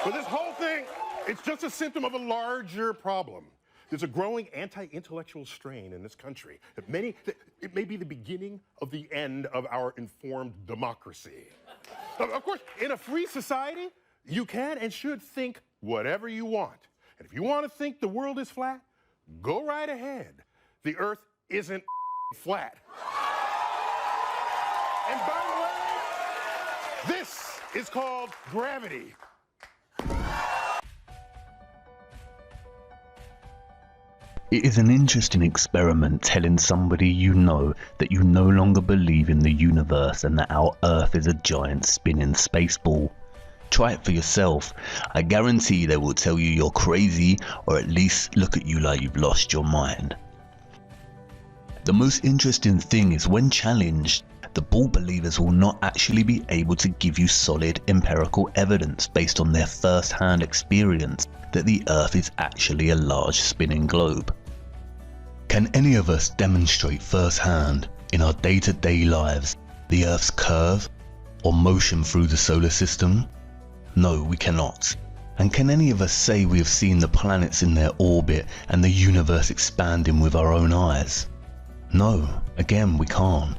But this whole thing, it's just a symptom of a larger problem. There's a growing anti-intellectual strain in this country. It may be the beginning of the end of our informed democracy. Of course, in a free society, you can and should think whatever you want. And if you want to think the world is flat, go right ahead. The Earth isn't flat. And by the way, this is called gravity. It is an interesting experiment telling somebody you know that you no longer believe in the universe and that our Earth is a giant spinning space ball. Try it for yourself. I guarantee they will tell you you're crazy, or at least look at you like you've lost your mind. The most interesting thing is when challenged, the ball believers will not actually be able to give you solid empirical evidence based on their first-hand experience that the Earth is actually a large spinning globe. Can any of us demonstrate firsthand in our day-to-day lives the Earth's curve or motion through the solar system? No, we cannot. And can any of us say we have seen the planets in their orbit and the universe expanding with our own eyes? No, again we can't.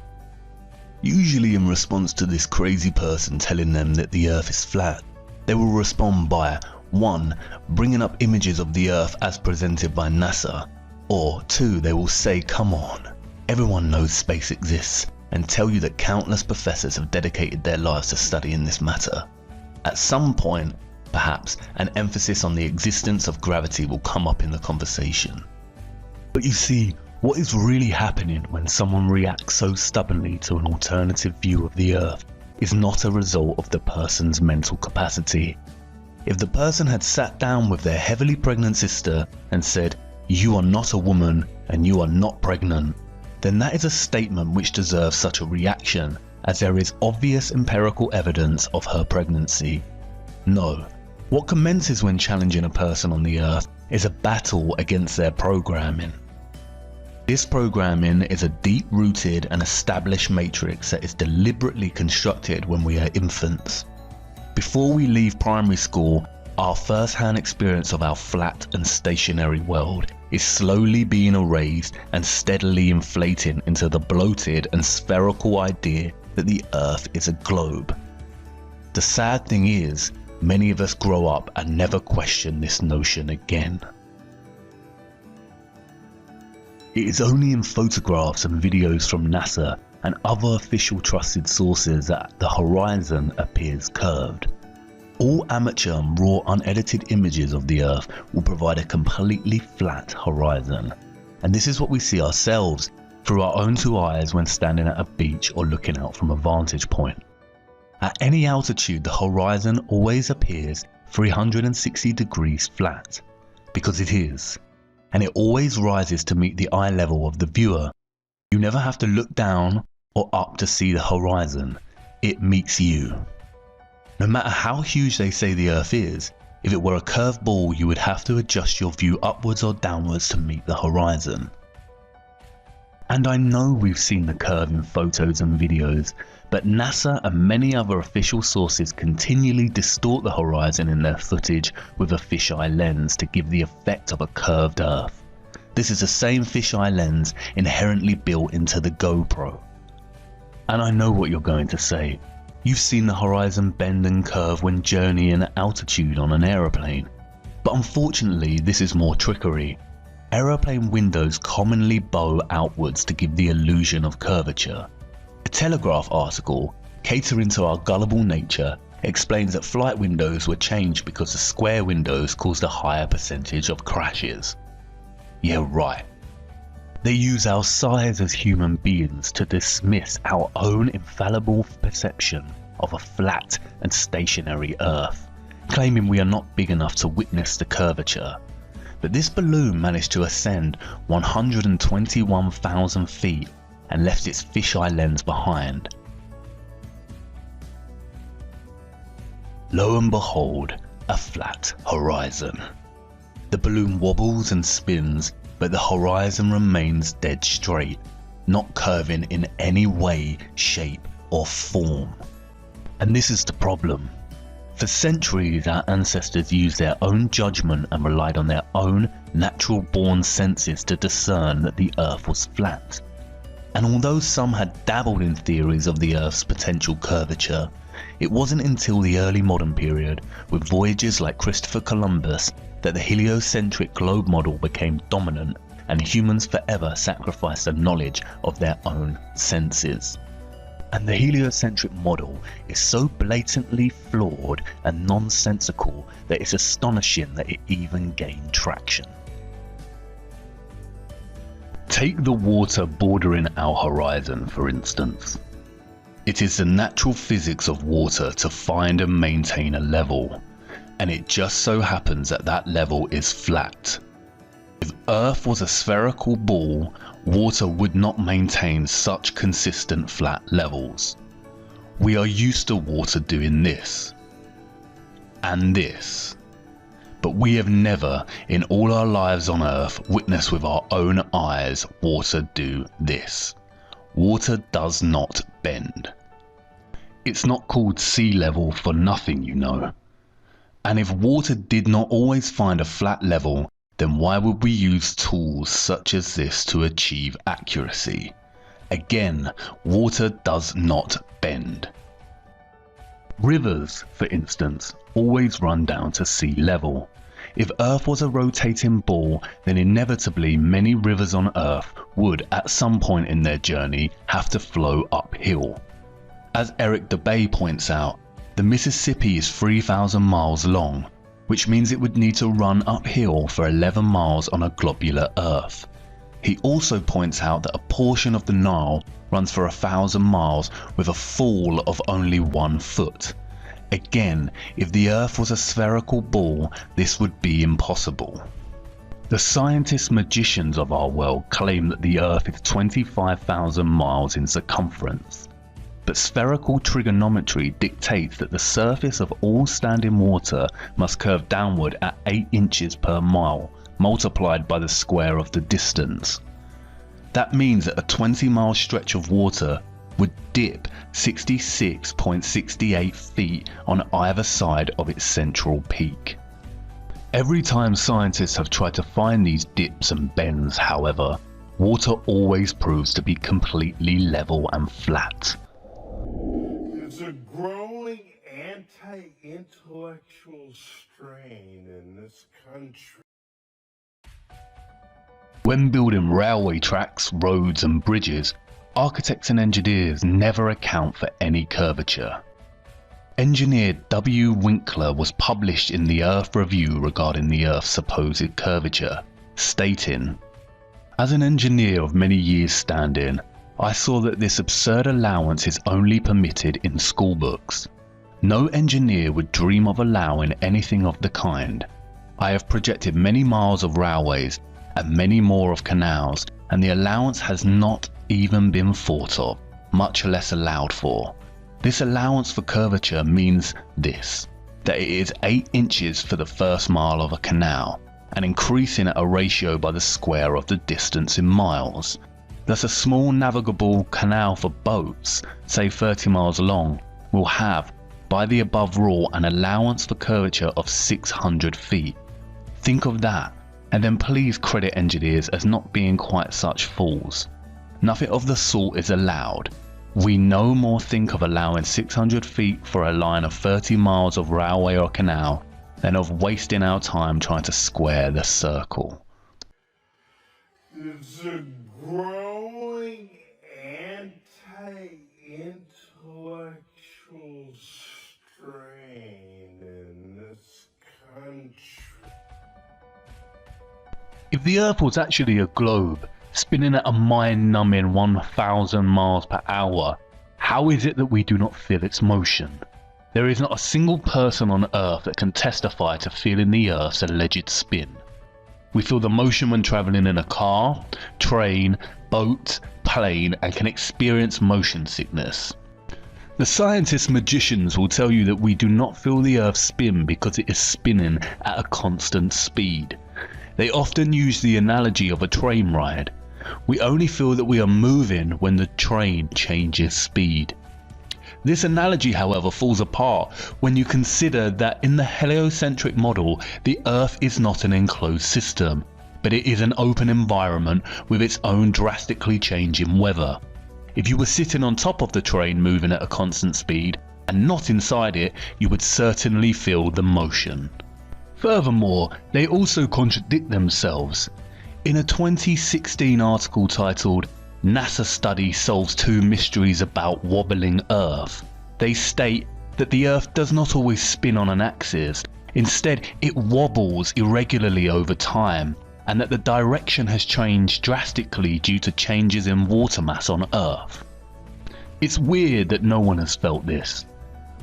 Usually in response to this crazy person telling them that the Earth is flat, they will respond by 1. Bringing up images of the Earth as presented by NASA, or 2. They will say, come on, everyone knows space exists, and tell you that countless professors have dedicated their lives to studying this matter. At some point, perhaps, an emphasis on the existence of gravity will come up in the conversation. But you see, what is really happening when someone reacts so stubbornly to an alternative view of the Earth is not a result of the person's mental capacity. If the person had sat down with their heavily pregnant sister and said, "You are not a woman and you are not pregnant," then that is a statement which deserves such a reaction, as there is obvious empirical evidence of her pregnancy. No, what commences when challenging a person on the Earth is a battle against their programming. This programming is a deep-rooted and established matrix that is deliberately constructed when we are infants. Before we leave primary school, our first-hand experience of our flat and stationary world is slowly being erased and steadily inflating into the bloated and spherical idea that the Earth is a globe. The sad thing is, many of us grow up and never question this notion again. It is only in photographs and videos from NASA and other official trusted sources that the horizon appears curved. All amateur and raw unedited images of the Earth will provide a completely flat horizon. And this is what we see ourselves through our own two eyes when standing at a beach or looking out from a vantage point. At any altitude, the horizon always appears 360 degrees flat, because it is. And it always rises to meet the eye level of the viewer. You never have to look down or up to see the horizon. It meets you. No matter how huge they say the Earth is, if it were a curved ball, you would have to adjust your view upwards or downwards to meet the horizon. And I know we've seen the curve in photos and videos, but NASA and many other official sources continually distort the horizon in their footage with a fisheye lens to give the effect of a curved Earth. This is the same fisheye lens inherently built into the GoPro. And I know what you're going to say. You've seen the horizon bend and curve when journeying at altitude on an aeroplane. But unfortunately, this is more trickery. Aeroplane windows commonly bow outwards to give the illusion of curvature. A Telegraph article, catering to our gullible nature, explains that flight windows were changed because the square windows caused a higher percentage of crashes. Yeah, right. They use our size as human beings to dismiss our own infallible perception of a flat and stationary Earth, claiming we are not big enough to witness the curvature. But this balloon managed to ascend 121,000 feet and left its fisheye lens behind. Lo and behold, a flat horizon. The balloon wobbles and spins, but the horizon remains dead straight, not curving in any way, shape or form. And this is the problem. For centuries, our ancestors used their own judgment and relied on their own natural-born senses to discern that the Earth was flat. And although some had dabbled in theories of the Earth's potential curvature, it wasn't until the early modern period, with voyagers like Christopher Columbus, that the heliocentric globe model became dominant and humans forever sacrificed the knowledge of their own senses. And the heliocentric model is so blatantly flawed and nonsensical that it's astonishing that it even gained traction. Take the water bordering our horizon, for instance. It is the natural physics of water to find and maintain a level, and it just so happens that that level is flat. If Earth was a spherical ball, water would not maintain such consistent flat levels. We are used to water doing this and this, but we have never in all our lives on Earth witnessed with our own eyes water do this. Water does not bend. It's not called sea level for nothing, you know. And if water did not always find a flat level, then why would we use tools such as this to achieve accuracy? Again, water does not bend. Rivers, for instance, always run down to sea level. If Earth was a rotating ball, then inevitably many rivers on Earth would at some point in their journey have to flow uphill. As Eric DeBay points out, the Mississippi is 3,000 miles long, which means it would need to run uphill for 11 miles on a globular Earth. He also points out that a portion of the Nile runs for 1,000 miles with a fall of only 1 foot. Again, if the Earth was a spherical ball, this would be impossible. The scientist magicians of our world claim that the Earth is 25,000 miles in circumference. But spherical trigonometry dictates that the surface of all standing water must curve downward at 8 inches per mile, multiplied by the square of the distance. That means that a 20-mile stretch of water would dip 66.68 feet on either side of its central peak. Every time scientists have tried to find these dips and bends, however, water always proves to be completely level and flat. There's a growing anti-intellectual strain in this country. When building railway tracks, roads and bridges, architects and engineers never account for any curvature. Engineer W. Winkler was published in the Earth Review regarding the Earth's supposed curvature, stating, "As an engineer of many years' standing, I saw that this absurd allowance is only permitted in school books. No engineer would dream of allowing anything of the kind. I have projected many miles of railways and many more of canals, and the allowance has not even been thought of, much less allowed for. This allowance for curvature means this, that it is 8 inches for the first mile of a canal, and increasing at a ratio by the square of the distance in miles. Thus a small navigable canal for boats, say 30 miles long, will have, by the above rule, an allowance for curvature of 600 feet. Think of that, and then please credit engineers as not being quite such fools. Nothing of the sort is allowed. We no more think of allowing 600 feet for a line of 30 miles of railway or canal than of wasting our time trying to square the circle." There's a growing anti-intellectual strain in this country. If the Earth was actually a globe, spinning at a mind-numbing 1,000 miles per hour, how is it that we do not feel its motion? There is not a single person on Earth that can testify to feeling the Earth's alleged spin. We feel the motion when travelling in a car, train, boat, plane, and can experience motion sickness. The scientist magicians will tell you that we do not feel the Earth spin because it is spinning at a constant speed. They often use the analogy of a train ride. We only feel that we are moving when the train changes speed. This analogy, however, falls apart when you consider that in the heliocentric model, the Earth is not an enclosed system, but it is an open environment with its own drastically changing weather. If you were sitting on top of the train moving at a constant speed, and not inside it, you would certainly feel the motion. Furthermore, they also contradict themselves. In a 2016 article titled "NASA Study Solves 2 Mysteries About Wobbling Earth," they state that the Earth does not always spin on an axis. Instead, it wobbles irregularly over time, and that the direction has changed drastically due to changes in water mass on Earth. It's weird that no one has felt this.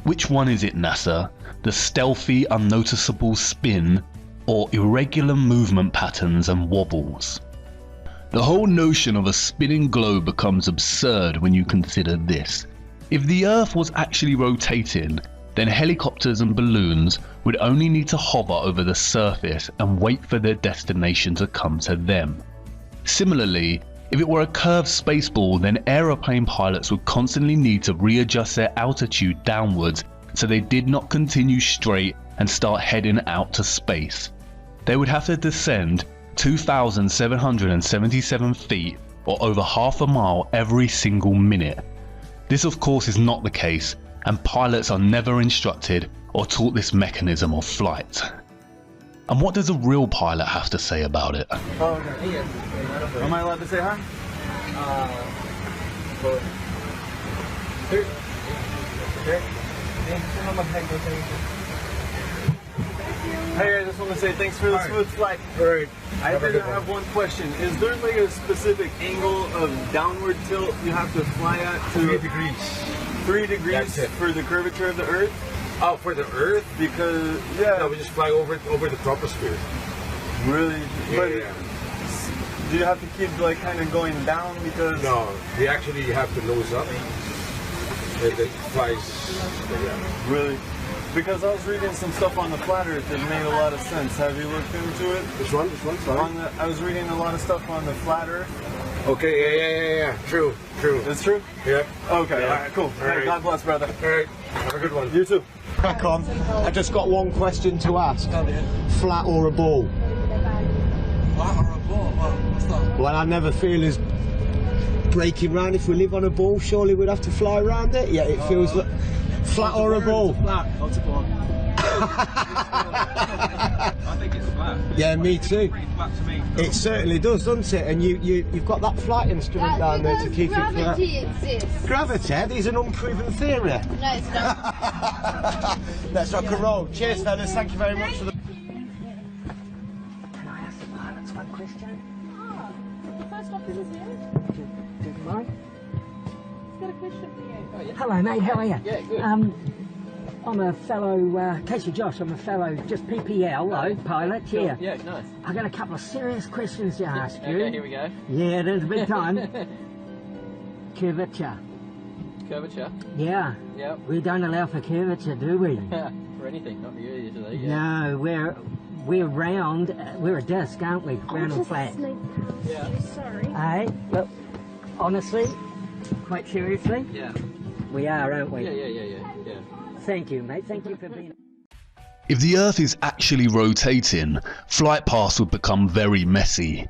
Which one is it, NASA? The stealthy, unnoticeable spin, or irregular movement patterns and wobbles? The whole notion of a spinning globe becomes absurd when you consider this. If the Earth was actually rotating, then helicopters and balloons would only need to hover over the surface and wait for their destination to come to them. Similarly, if it were a curved spaceball, then aeroplane pilots would constantly need to readjust their altitude downwards so they did not continue straight and start heading out to space. They would have to descend 2,777 feet, or over half a mile every single minute. This of course is not the case, and pilots are never instructed or taught this mechanism of flight. And what does a real pilot have to say about it? Oh, okay. Am I allowed to say hi? Hey, I just want to say thanks for the smooth flight. Alright. I did have one question. Is there like a specific angle of downward tilt you have to fly at to 3 degrees. 3 degrees That's it. for the curvature of the Earth? Oh, for the Earth? Because No, we just fly over the troposphere. really, but Yeah. do you have to keep like kind of going down because? No, we actually have to nose up. It flies. Yeah. Really? Because I was reading some stuff on the flat Earth that made a lot of sense. Have you looked into it? Which one? Sorry. I was reading a lot of stuff on the flat Earth. Okay, yeah. True. It's true? Yeah. Okay, Yeah. alright, cool. All Hey, right. God bless, brother. Alright, have a good one. You too. Crack on. I just got one question to ask. Flat or a ball? Flat or a ball? What's that? Well, I never feel as breaking round. If we live on a ball, surely we'd have to fly around it. Yeah, it feels like flat or a ball. Flat. Not a ball. I think it's flat. Yeah, me too. Pretty flat to me. It certainly does, doesn't it? And you've got that flight instrument down there to keep it flat. Gravity exists. Gravity is an unproven theory. No, it's not. Let's rock and roll. Cheers, fellas. Thank you very much for the. Can I ask the pilots one question? First officer's here. Do you mind? He's got a question for you. Hello, mate. How are you? Yeah, good. I'm a fellow, Casey Josh. I'm a fellow, just PPL, though, pilot. Yeah. Yeah, nice. I got a couple of serious questions to ask you. Okay, here we go. Yeah, there's a big time. Curvature. Curvature. Yeah. Yep. We don't allow for curvature, do we? For anything, not for you usually. Yeah. No, we're round. We're a disc, aren't we? Round and flat. Yeah. Sorry. Hey, look, honestly, quite seriously, Yeah. we are, aren't we? Yeah. Thank you, mate. Thank you for being. If the Earth is actually rotating, flight paths would become very messy.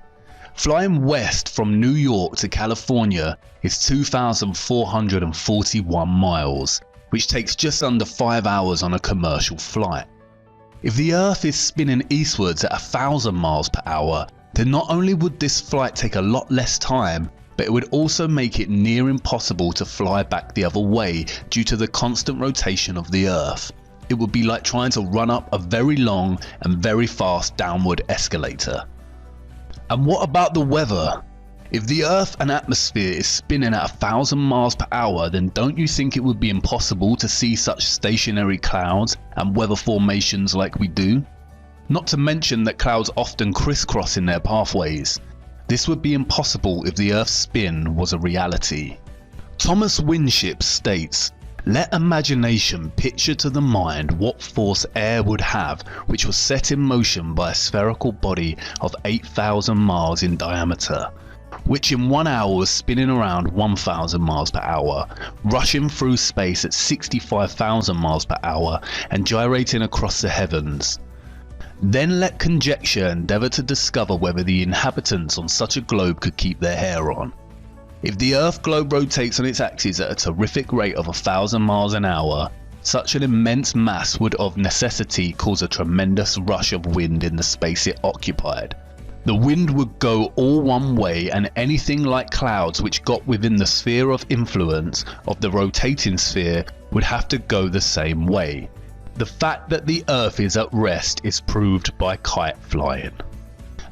Flying west from New York to California is 2,441 miles, which takes just under 5 hours on a commercial flight. If the Earth is spinning eastwards at 1,000 miles per hour, then not only would this flight take a lot less time, but it would also make it near impossible to fly back the other way due to the constant rotation of the Earth. It would be like trying to run up a very long and very fast downward escalator. And what about the weather? If the Earth and atmosphere is spinning at 1,000 miles per hour, then don't you think it would be impossible to see such stationary clouds and weather formations like we do? Not to mention that clouds often crisscross in their pathways. This would be impossible if the Earth's spin was a reality. Thomas Winship states, "Let imagination picture to the mind what force air would have which was set in motion by a spherical body of 8,000 miles in diameter. which in 1 hour was spinning around 1,000 miles per hour, rushing through space at 65,000 miles per hour and gyrating across the heavens. Then let conjecture endeavour to discover whether the inhabitants on such a globe could keep their hair on. If the Earth globe rotates on its axis at a terrific rate of 1,000 miles an hour, such an immense mass would of necessity cause a tremendous rush of wind in the space it occupied. The wind would go all one way, and anything like clouds which got within the sphere of influence of the rotating sphere would have to go the same way. The fact that the Earth is at rest is proved by kite flying.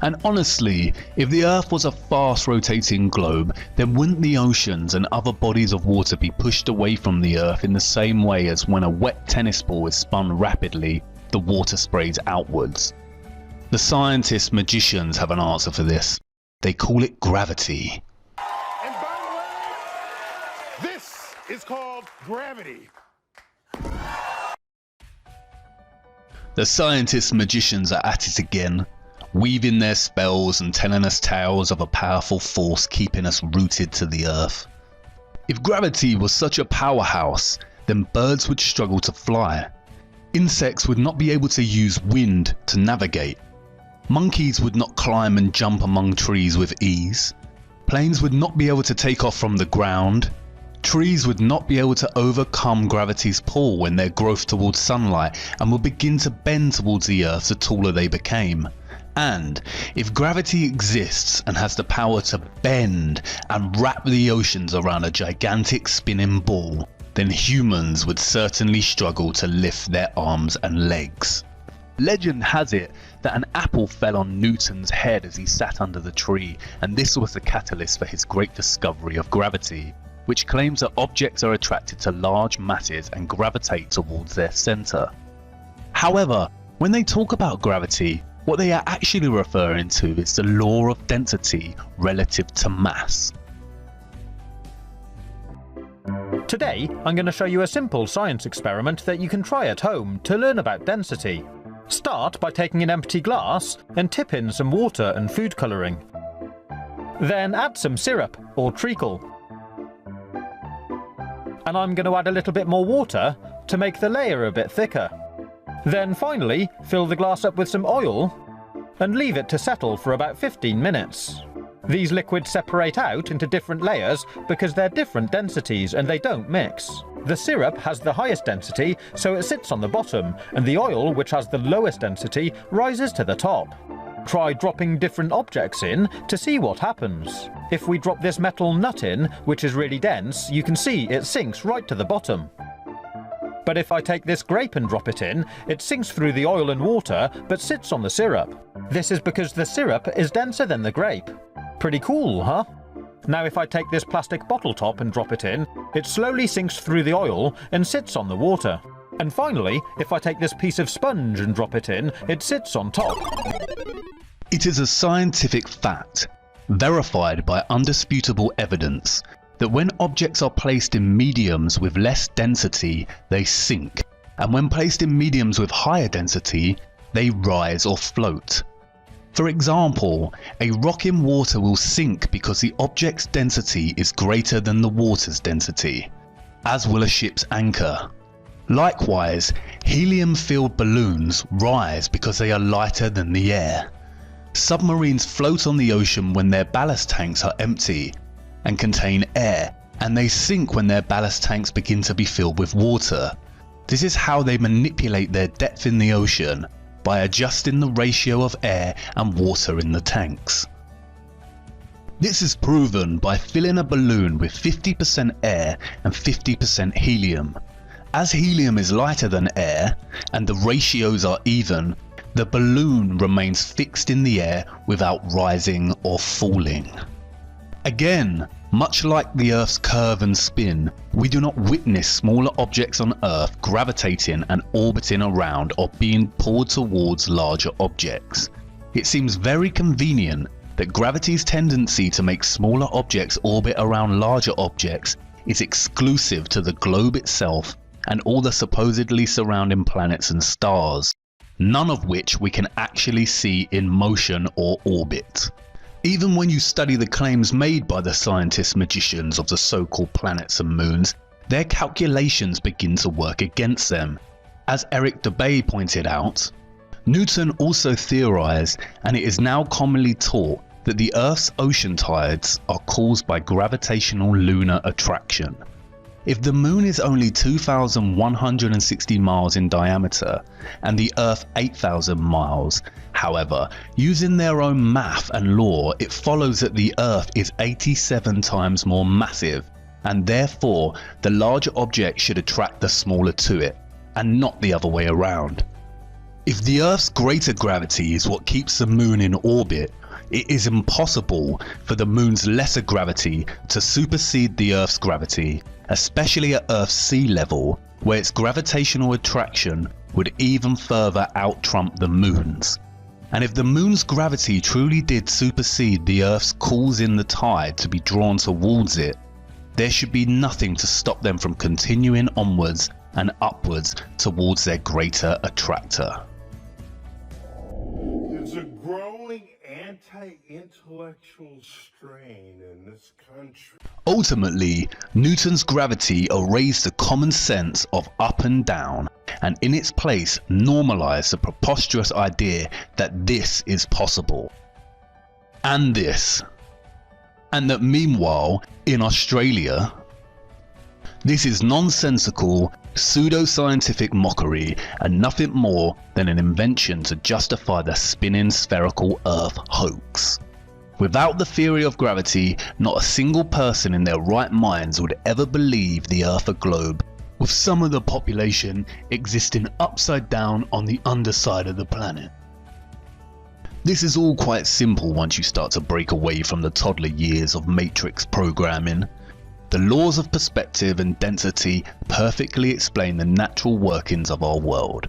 And honestly, if the Earth was a fast rotating globe, then wouldn't the oceans and other bodies of water be pushed away from the Earth in the same way as when a wet tennis ball is spun rapidly, the water sprays outwards? The scientists magicians have an answer for this. They call it gravity. And by the way, this is called gravity. The scientists magicians are at it again, weaving their spells and telling us tales of a powerful force keeping us rooted to the Earth. If gravity was such a powerhouse, then birds would struggle to fly. Insects would not be able to use wind to navigate. Monkeys would not climb and jump among trees with ease. Planes would not be able to take off from the ground. Trees would not be able to overcome gravity's pull when their growth towards sunlight and would begin to bend towards the Earth the taller they became. And if gravity exists and has the power to bend and wrap the oceans around a gigantic spinning ball, then humans would certainly struggle to lift their arms and legs. Legend has it that an apple fell on Newton's head as he sat under the tree, and this was the catalyst for his great discovery of gravity, which claims that objects are attracted to large masses and gravitate towards their centre. However, when they talk about gravity, what they are actually referring to is the law of density relative to mass. Today, I'm going to show you a simple science experiment that you can try at home to learn about density. Start by taking an empty glass and tip in some water and food colouring. Then add some syrup or treacle. And I'm going to add a little bit more water to make the layer a bit thicker. Then finally, fill the glass up with some oil and leave it to settle for about 15 minutes. These liquids separate out into different layers because they're different densities and they don't mix. The syrup has the highest density, so it sits on the bottom, and the oil, which has the lowest density, rises to the top. Try dropping different objects in to see what happens. If we drop this metal nut in, which is really dense, you can see it sinks right to the bottom. But if I take this grape and drop it in, it sinks through the oil and water, but sits on the syrup. This is because the syrup is denser than the grape. Pretty cool, huh? Now if I take this plastic bottle top and drop it in, it slowly sinks through the oil and sits on the water. And finally, if I take this piece of sponge and drop it in, it sits on top. It is a scientific fact, verified by undisputable evidence, that when objects are placed in mediums with less density, they sink, and when placed in mediums with higher density, they rise or float. For example, a rock in water will sink because the object's density is greater than the water's density, as will a ship's anchor. Likewise, helium-filled balloons rise because they are lighter than the air. Submarines float on the ocean when their ballast tanks are empty and contain air, and they sink when their ballast tanks begin to be filled with water. This is how they manipulate their depth in the ocean, by adjusting the ratio of air and water in the tanks. This is proven by filling a balloon with 50% air and 50% helium. As helium is lighter than air, and the ratios are even, the balloon remains fixed in the air without rising or falling. Again, much like the Earth's curve and spin, we do not witness smaller objects on Earth gravitating and orbiting around or being pulled towards larger objects. It seems very convenient that gravity's tendency to make smaller objects orbit around larger objects is exclusive to the globe itself and all the supposedly surrounding planets and stars, none of which we can actually see in motion or orbit. Even when you study the claims made by the scientist magicians of the so-called planets and moons, their calculations begin to work against them. As Eric Dubay pointed out, Newton also theorized, and it is now commonly taught, that the Earth's ocean tides are caused by gravitational lunar attraction. If the moon is only 2,160 miles in diameter and the Earth 8,000 miles, however, using their own math and law, it follows that the Earth is 87 times more massive, and therefore the larger object should attract the smaller to it, and not the other way around. If the Earth's greater gravity is what keeps the moon in orbit, it is impossible for the moon's lesser gravity to supersede the Earth's gravity, especially at Earth's sea level, where its gravitational attraction would even further out-trump the moon's. And if the moon's gravity truly did supersede the Earth's causing the tide to be drawn towards it, there should be nothing to stop them from continuing onwards and upwards towards their greater attractor. There's a growing anti-intellectual strain in this country. Ultimately, Newton's gravity erased the common sense of up and down, and in its place normalized the preposterous idea that this is possible. And this. And that meanwhile, in Australia, this is nonsensical, pseudo-scientific mockery and nothing more than an invention to justify the spinning spherical Earth hoax. Without the theory of gravity, not a single person in their right minds would ever believe the Earth a globe, with some of the population existing upside down on the underside of the planet. This is all quite simple once you start to break away from the toddler years of matrix programming. The laws of perspective and density perfectly explain the natural workings of our world.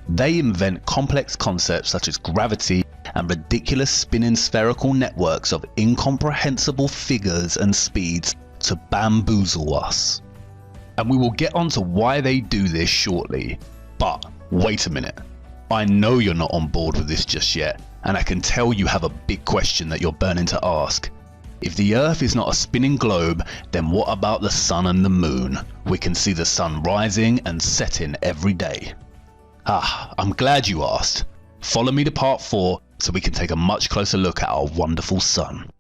They invent complex concepts such as gravity and ridiculous spinning spherical networks of incomprehensible figures and speeds to bamboozle us. And we will get onto why they do this shortly. But wait a minute. I know you're not on board with this just yet, and I can tell you have a big question that you're burning to ask. If the Earth is not a spinning globe, then what about the sun and the moon? We can see the sun rising and setting every day. I'm glad you asked. Follow me to part 4 so we can take a much closer look at our wonderful sun.